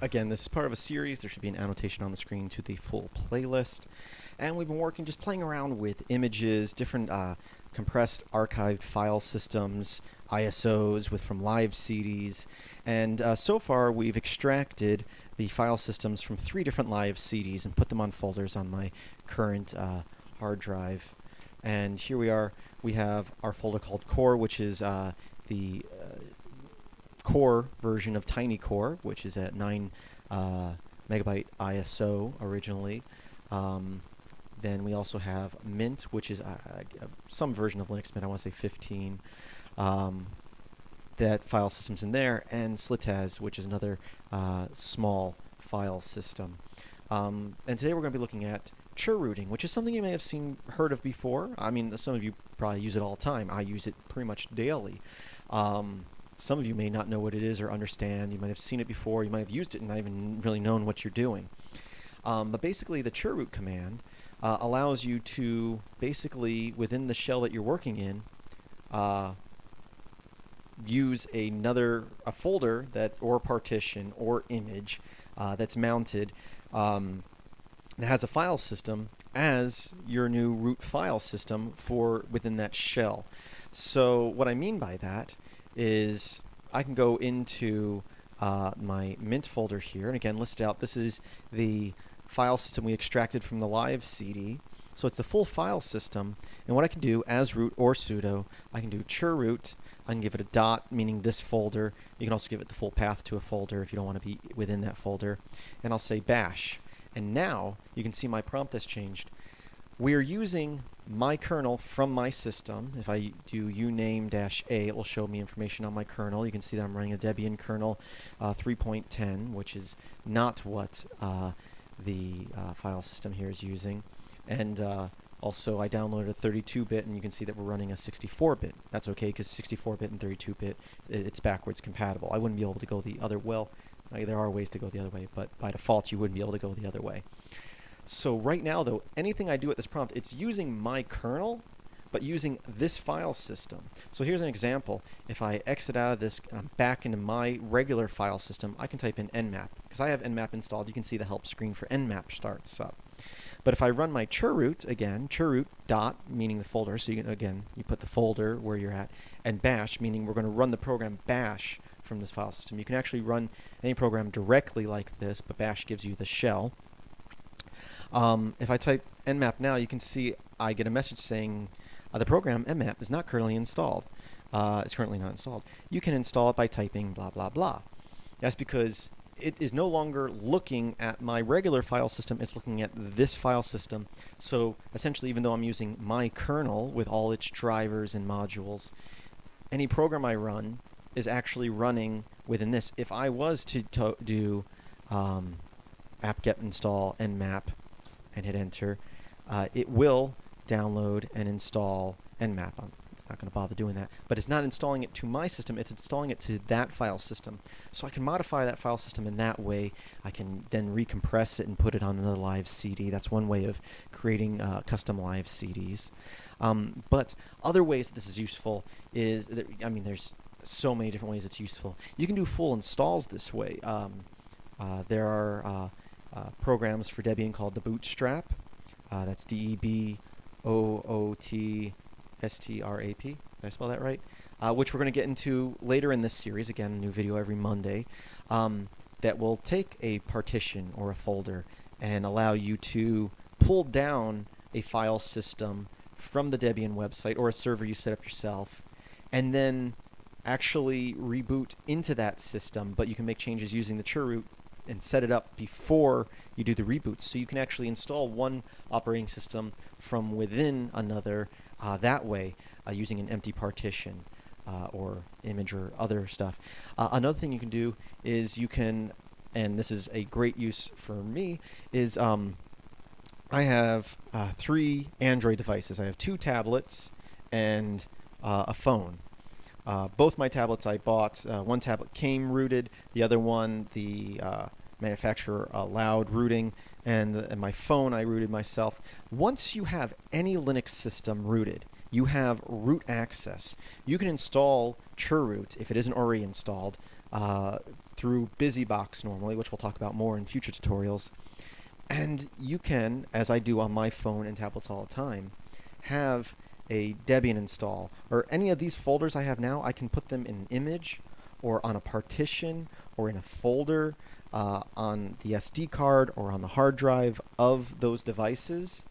Again, this is part of a series. There should be an annotation on the screen to the full playlist. And we've been working just playing around with images, different compressed archived file systems, ISOs from live CDs. And so far we've extracted the file systems from 3 different live CDs and put them on folders on my current hard drive. And here we are. We have our folder called core, which is the core version of TinyCore, which is at 9 megabyte ISO originally. Then we also have Mint, which is some version of Linux Mint, I want to say 15. That file system's in there, and Slitaz, which is another small file system. And today we're going to be looking at chrooting, which is something you may have heard of before. I mean, some of you probably use it all the time. I use it pretty much daily. Some of you may not know what it is or understand. You might have seen it before. You might have used it and not even really known what you're doing. But basically, the chroot command allows you to basically, within the shell that you're working in, use a folder or partition or image that's mounted that has a file system as your new root file system for within that shell. So what I mean by that is I can go into my Mint folder here, and again list out, this is the file system we extracted from the live CD. So it's the full file system, and what I can do as root or sudo, I can do chroot. I can give it a dot, meaning this folder. You can also give it the full path to a folder if you don't want to be within that folder. And I'll say bash. And now you can see my prompt has changed. We are using my kernel from my system. If I do uname-a, it will show me information on my kernel. You can see that I'm running a Debian kernel 3.10, which is not what the file system here is using. And also I downloaded a 32-bit, and you can see that we're running a 64-bit. That's okay, because 64-bit and 32-bit, it's backwards compatible. I wouldn't be able to go the other way. There are ways to go the other way, but by default you wouldn't be able to go the other way. So right now, though, anything I do at this prompt, it's using my kernel, but using this file system. So here's an example. If I exit out of this and I'm back into my regular file system, I can type in nmap. Because I have nmap installed, you can see the help screen for nmap starts up. But if I run my chroot again, chroot dot, meaning the folder, so you put the folder where you're at, and bash, meaning we're going to run the program bash from this file system. You can actually run any program directly like this, but bash gives you the shell. If I type nmap now, you can see I get a message saying the program nmap is not currently installed. It's currently not installed. You can install it by typing blah blah blah. That's because it is no longer looking at my regular file system, it's looking at this file system. So essentially, even though I'm using my kernel with all its drivers and modules, any program I run is actually running within this. If I was to do apt-get install nmap and hit enter, it will download and install nmap. I'm not going to bother doing that, but it's not installing it to my system, it's installing it to that file system. So I can modify that file system in that way. I can then recompress it and put it on another live CD. That's one way of creating custom live CDs. But other ways that this is useful is, there's so many different ways it's useful. You can do full installs this way. There are programs for Debian called the Bootstrap. That's DEBOOTSTRAP. Did I spell that right? Which we're going to get into later in this series. Again, a new video every Monday. That will take a partition or a folder and allow you to pull down a file system from the Debian website or a server you set up yourself, and then actually reboot into that system. But you can make changes using the chroot and set it up before you do the reboot. So you can actually install one operating system from within another that way, using an empty partition or image or other stuff. Another thing you can do is you can, and this is a great use for me, is I have 3 Android devices. I have 2 tablets and a phone. Both my tablets I bought. One tablet came rooted, the other one the manufacturer allowed rooting, and my phone I rooted myself. Once you have any Linux system rooted, you have root access. You can install chroot if it isn't already installed through BusyBox normally, which we'll talk about more in future tutorials. And you can, as I do on my phone and tablets all the time, have a Debian install, or any of these folders I have now, I can put them in an image or on a partition or in a folder on the SD card or on the hard drive of those devices,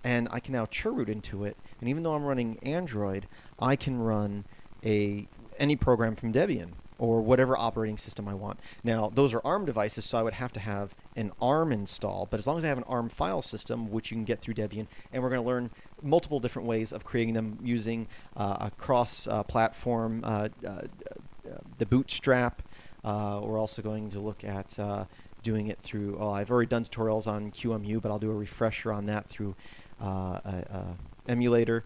and I can now chroot into it. And even though I'm running Android, I can run any program from Debian or whatever operating system I want. Now, those are ARM devices, so I would have to have an ARM install, but as long as I have an ARM file system, which you can get through Debian, and we're going to learn multiple different ways of creating them using a cross-platform, the Bootstrap. We're also going to look at doing it through, I've already done tutorials on QEMU, but I'll do a refresher on that through emulator.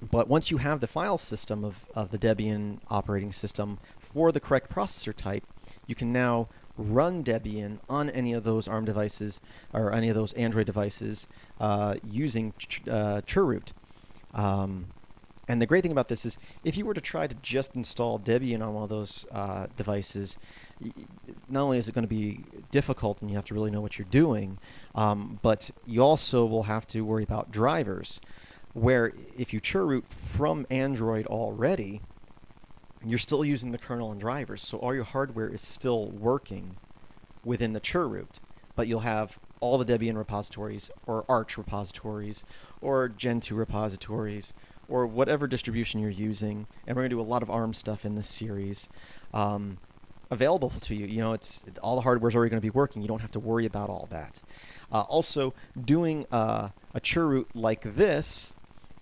But once you have the file system of the Debian operating system for the correct processor type, you can now run Debian on any of those ARM devices or any of those Android devices using chroot. And the great thing about this is, if you were to try to just install Debian on one of those devices, not only is it going to be difficult and you have to really know what you're doing, but you also will have to worry about drivers, where if you chroot from Android already, you're still using the kernel and drivers, so all your hardware is still working within the chroot, but you'll have all the Debian repositories or Arch repositories or Gentoo repositories or whatever distribution you're using, and we're going to do a lot of ARM stuff in this series, available to you. You know, all the hardware's already going to be working. You don't have to worry about all that. Also, doing a chroot like this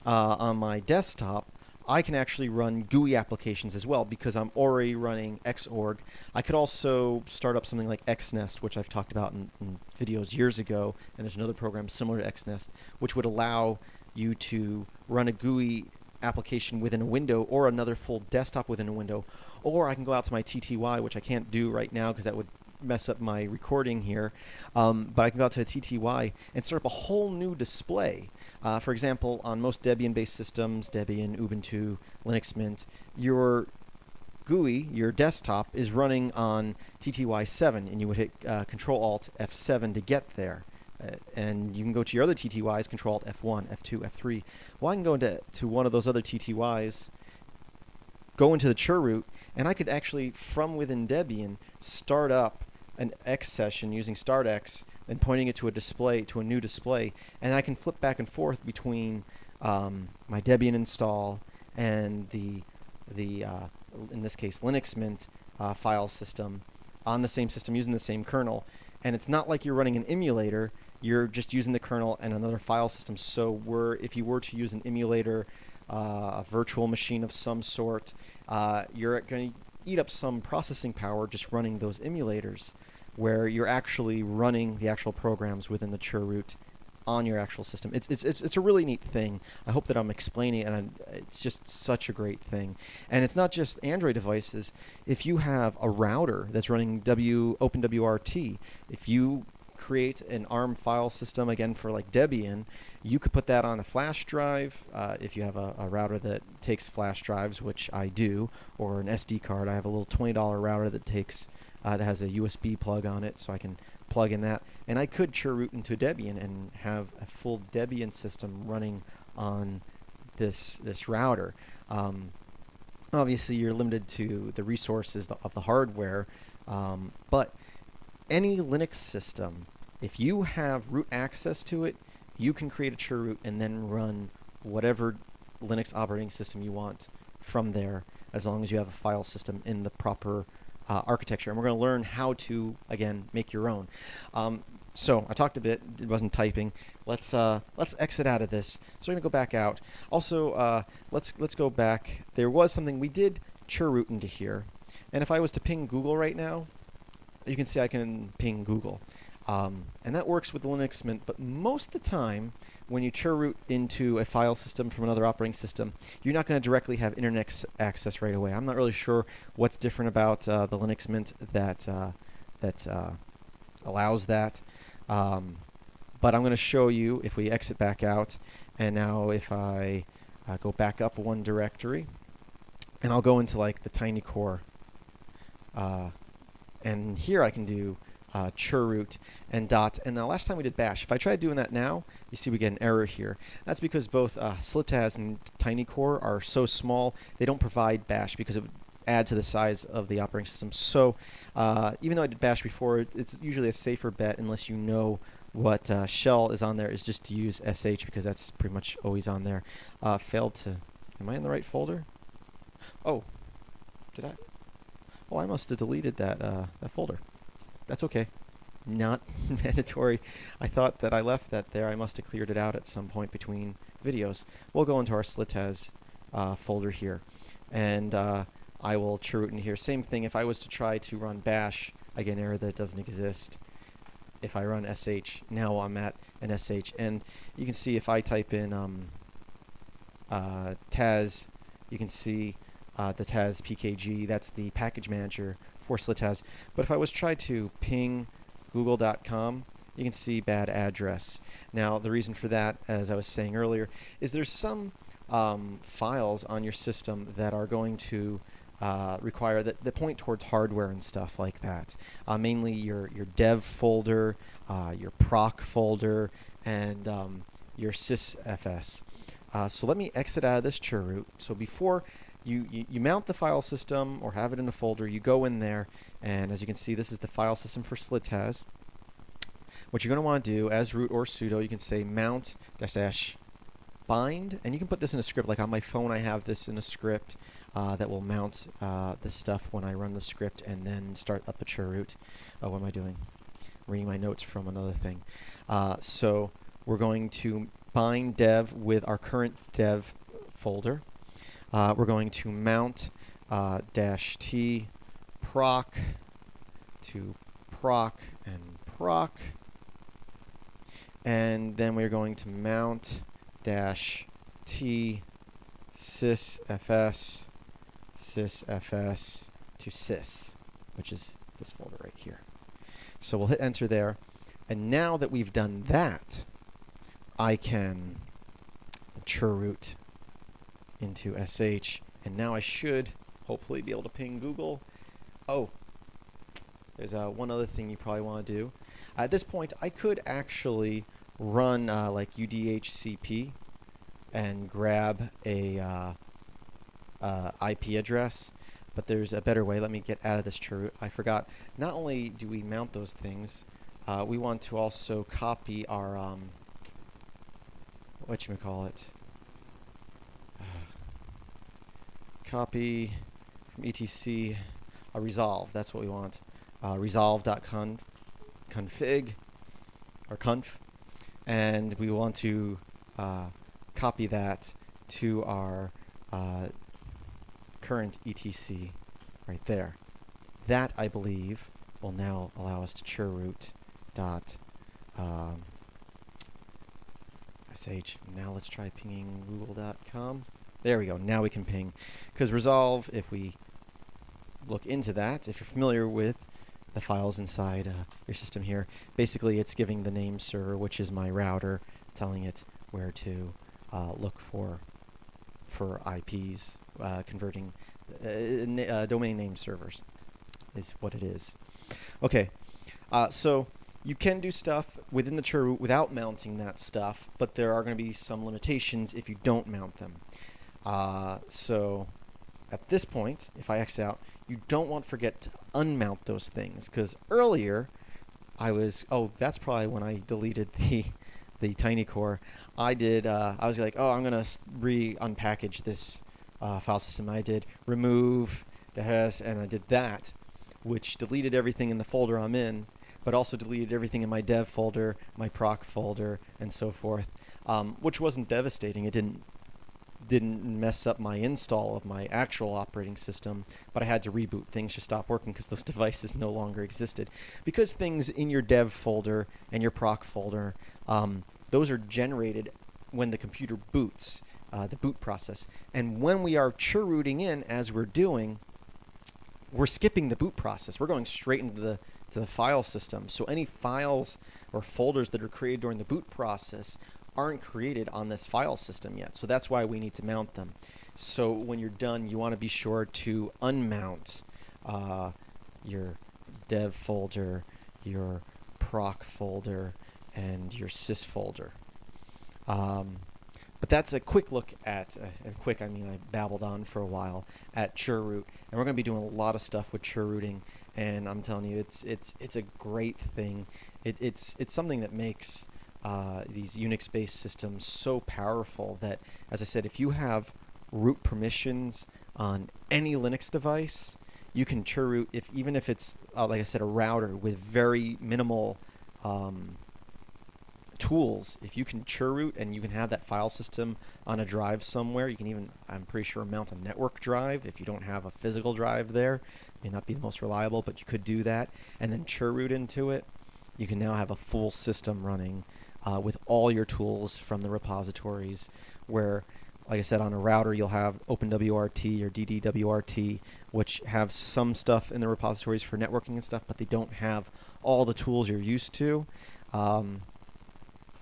on my desktop, I can actually run GUI applications as well because I'm already running Xorg. I could also start up something like XNest, which I've talked about in videos years ago, and there's another program similar to XNest, which would allow you to run a GUI application within a window or another full desktop within a window. Or I can go out to my TTY, which I can't do right now because that would mess up my recording here, but I can go out to a TTY and start up a whole new display. For example, on most Debian-based systems, Debian, Ubuntu, Linux Mint, your GUI, your desktop, is running on TTY 7, and you would hit Control-Alt F7 to get there. And you can go to your other TTYs, Control-Alt F1, F2, F3. Well, I can go into one of those other TTYs, go into the chroot, and I could actually, from within Debian, start up an X session using startx and pointing it to a new display, and I can flip back and forth between my Debian install and the in this case Linux Mint file system on the same system using the same kernel. And it's not like you're running an emulator, you're just using the kernel and another file system. So if you were to use an emulator, a virtual machine of some sort, you're going to eat up some processing power just running those emulators, where you're actually running the actual programs within the chroot on your actual system. It's a really neat thing. I hope that I'm explaining it, and it's just such a great thing. And it's not just Android devices. If you have a router that's running OpenWRT, if you create an ARM file system, again for like Debian, you could put that on a flash drive, if you have a router that takes flash drives, which I do, or an SD card. I have a little $20 router that takes that has a USB plug on it, so I can plug in that, and I could chroot into Debian and have a full Debian system running on this router. Obviously, you're limited to the resources of the hardware, but any Linux system, if you have root access to it, you can create a chroot and then run whatever Linux operating system you want from there, as long as you have a file system in the proper architecture. And we're going to learn how to, again, make your own. So I talked a bit, it wasn't typing. Let's exit out of this. So we're going to go back out. Also, let's go back. There was something we did chroot into here, and if I was to ping Google right now, you can see I can ping Google, and that works with Linux Mint. But most of the time, when you chroot into a file system from another operating system, you're not going to directly have internet access right away. I'm not really sure what's different about the Linux Mint that allows that. But I'm going to show you if we exit back out, and now if I go back up one directory, and I'll go into like the tiny core and here I can do chroot and dot. And the last time we did bash. If I try doing that now, you see we get an error here. That's because both slittaz and tinycore are so small, they don't provide bash because it would add to the size of the operating system. So even though I did bash before, it's usually a safer bet unless you know what shell is on there, is just to use sh, because that's pretty much always on there. Failed to... Am I in the right folder? Oh, did I? Oh, I must have deleted that that folder. That's okay. Not mandatory. I thought that I left that there. I must have cleared it out at some point between videos. We'll go into our slittaz folder here, and I will chroot in here. Same thing. If I was to try to run bash, I get an error that doesn't exist. If I run sh, now I'm at an sh, and you can see if I type in Taz, you can see the Taz PKG. That's the package manager for slittaz. But if I was to try to ping google.com, you can see bad address. Now the reason for that, as I was saying earlier, is there's some files on your system that are going to require that point towards hardware and stuff like that. Mainly your dev folder, your proc folder, and your sysfs. So let me exit out of this chroot. So before you mount the file system or have it in a folder, you go in there, and as you can see, this is the file system for slittaz. What you're going to want to do, as root or sudo, you can say mount -- bind, and you can put this in a script. Like on my phone, I have this in a script that will mount this stuff when I run the script and then start up a chroot. Oh, what am I doing? Reading my notes from another thing. So we're going to bind dev with our current dev folder. We're going to mount -t proc to proc and proc, and then we're going to mount -t sysfs to sys, which is this folder right here. So we'll hit enter there, and now that we've done that, I can chroot into sh, and now I should hopefully be able to ping Google. Oh, there's one other thing you probably want to do. At this point, I could actually run like udhcp and grab a IP address, but there's a better way. Let me get out of this chroot. I forgot. Not only do we mount those things, we want to also copy our whatchamacallit, copy from etc resolve. That's what we want. Resolve.config or conf, and we want to copy that to our current etc right there. That, I believe, will now allow us to chroot dot sh. Now let's try pinging google.com. There we go. Now we can ping. Because resolve, if we look into that, if you're familiar with the files inside your system here, basically it's giving the name server, which is my router, telling it where to look for IPs, converting domain name servers is what it is. Okay, so you can do stuff within the chroot without mounting that stuff, but there are going to be some limitations if you don't mount them. So at this point, if I X out, you don't want to forget to unmount those things, because earlier I was, that's probably when I deleted the tinycore. I was like, I'm going to unpackage this file system. I did remove the has, and I did that, which deleted everything in the folder I'm in, but also deleted everything in my dev folder, my proc folder, and so forth, which wasn't devastating. It didn't mess up my install of my actual operating system, but I had to reboot. Things just stopped working because those devices no longer existed. Because things in your dev folder and your proc folder, those are generated when the computer boots, the boot process. And when we are chrooting in, as we're doing, we're skipping the boot process. We're going straight into the file system. So any files or folders that are created during the boot process aren't created on this file system yet. So that's why we need to mount them. So when you're done, you want to be sure to unmount your dev folder, your proc folder, and your sys folder. But that's a quick look at, and quick I mean I babbled on for a while, at chroot, and we're going to be doing a lot of stuff with chrooting, and I'm telling you, it's a great thing. It's something that makes these Unix-based systems so powerful that, as I said, if you have root permissions on any Linux device, you can chroot, even if it's like I said, a router with very minimal tools. If you can chroot and you can have that file system on a drive somewhere, you can even, I'm pretty sure, mount a network drive if you don't have a physical drive there. May not be the most reliable, but you could do that, and then chroot into it. You can now have a full system running with all your tools from the repositories, where, like I said, on a router you'll have OpenWRT or DDWRT, which have some stuff in the repositories for networking and stuff, but they don't have all the tools you're used to.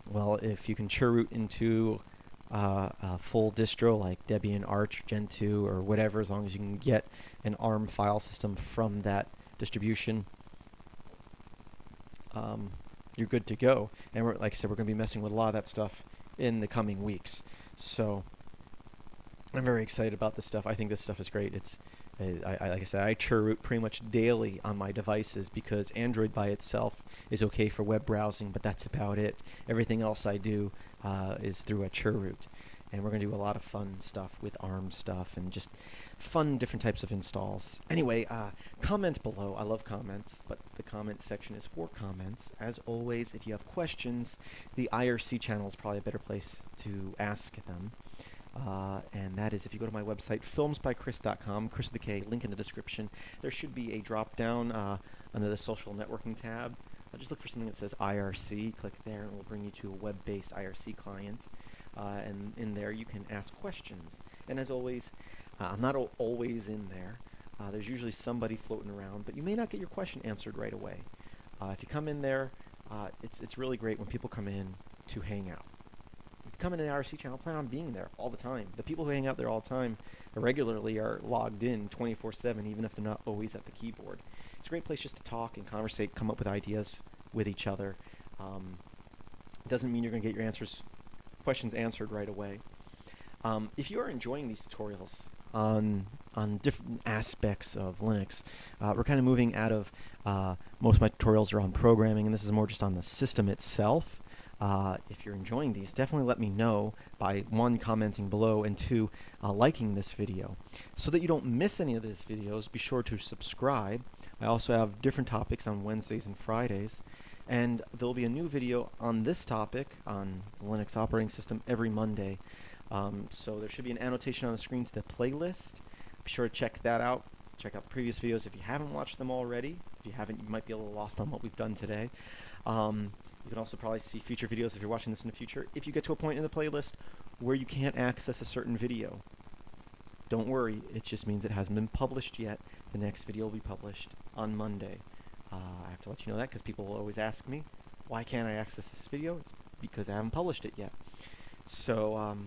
Well, if you can chroot into a full distro like Debian, Arch, Gentoo, or whatever, as long as you can get an ARM file system from that distribution, you're good to go. And like I said, we're going to be messing with a lot of that stuff in the coming weeks. So I'm very excited about this stuff. I think this stuff is great. It's like I said, I chroot pretty much daily on my devices because Android by itself is okay for web browsing, but that's about it. Everything else I do is through a chroot. And we're going to do a lot of fun stuff with ARM stuff and just fun different types of installs. Anyway, comment below. I love comments, but the comment section is for comments. As always, if you have questions, the IRC channel is probably a better place to ask them. And that is if you go to my website, filmsbychris.com, Chris with a K, link in the description. There should be a drop down under the social networking tab. Just look for something that says IRC, click there, and it will bring you to a web-based IRC client. And in there you can ask questions. And as always, I'm not always in there. There's usually somebody floating around, but you may not get your question answered right away. If you come in there, it's really great when people come in to hang out. Come in the IRC channel, plan on being there all the time. The people who hang out there all the time regularly are logged in 24/7, even if they're not always at the keyboard. It's a great place just to talk and conversate, come up with ideas with each other. It doesn't mean you're going to get your questions answered right away. If you are enjoying these tutorials on different aspects of Linux, we're kind of moving out of most of my tutorials are on programming, and this is more just on the system itself. If you're enjoying these, definitely let me know by 1, commenting below, and 2, liking this video. So that you don't miss any of these videos, be sure to subscribe. I also have different topics on Wednesdays and Fridays, and there will be a new video on this topic, on the Linux operating system, every Monday. So there should be an annotation on the screen to the playlist. Be sure to check that out. Check out previous videos if you haven't watched them already. If you haven't, you might be a little lost on what we've done today. You can also probably see future videos if you're watching this in the future. If you get to a point in the playlist where you can't access a certain video, don't worry, it just means it hasn't been published yet. The next video will be published on Monday. I have to let you know that because people will always ask me, why can't I access this video? It's because I haven't published it yet. So